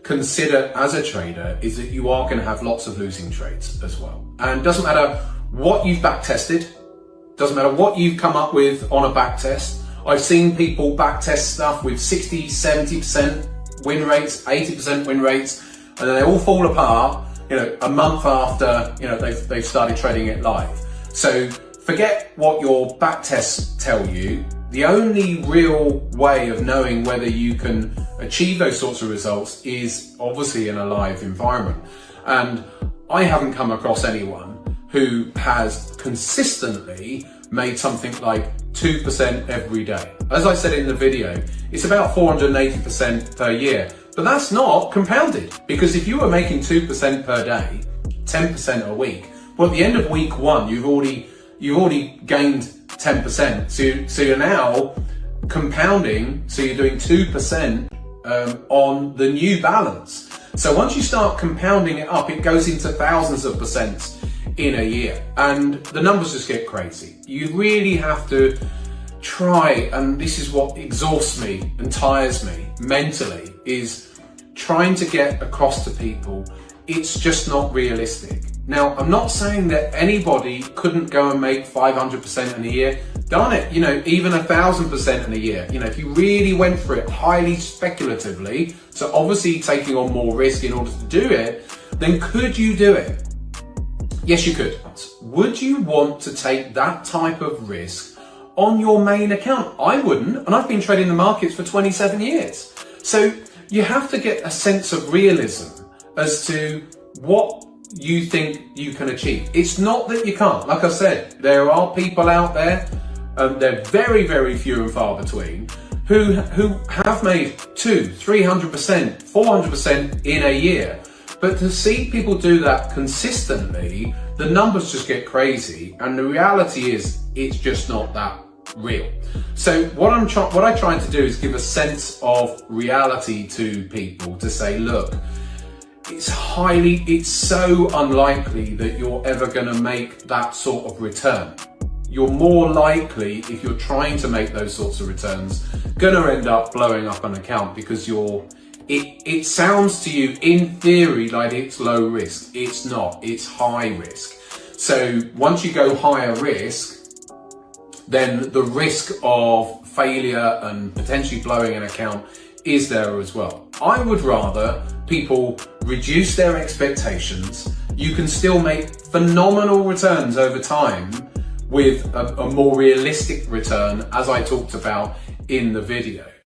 consider as a trader is that you are going to have lots of losing trades as well. And doesn't matter what you've back tested, doesn't matter what you've come up with on a back test. I've seen people back test stuff with 60, 70% win rates, 80% win rates, and then they all fall apart, you know, a month after, you know, they've started trading it live. So forget what your back tests tell you. The only real way of knowing whether you can achieve those sorts of results is obviously in a live environment. And I haven't come across anyone who has consistently made something like 2% every day. As I said in the video, it's about 480% per year, but that's not compounded, because if you were making 2% per day, 10% a week, well, at the end of week one, you've already gained 10%. So you're now compounding, so you're doing 2% on the new balance. So once you start compounding it up, it goes into thousands of percents in a year, and the numbers just get crazy. You really have to try, and this is what exhausts me and tires me mentally, is trying to get across to people it's just not realistic. Now, I'm not saying that anybody couldn't go and make 500% in a year. Darn it, you know, even 1,000% in a year. You know, if you really went for it highly speculatively, so obviously taking on more risk in order to do it, then could you do it? Yes, you could. Would you want to take that type of risk on your main account? I wouldn't, and I've been trading the markets for 27 years. So you have to get a sense of realism as to what you think you can achieve. It's not that you can't. Like I said, there are people out there, they're very, very few and far between, who have made 200%, 300%, 400% in a year. But to see people do that consistently, the numbers just get crazy, and the reality is it's just not that real. So what I try to do is give a sense of reality to people, to say, look, it's so unlikely that you're ever going to make that sort of return. You're more likely, if you're trying to make those sorts of returns, going to end up blowing up an account, because it sounds to you in theory like it's low risk. It's not, it's high risk. So once you go higher risk, then the risk of failure and potentially blowing an account is there as well. I would rather people reduce their expectations. You can still make phenomenal returns over time with a more realistic return, as I talked about in the video.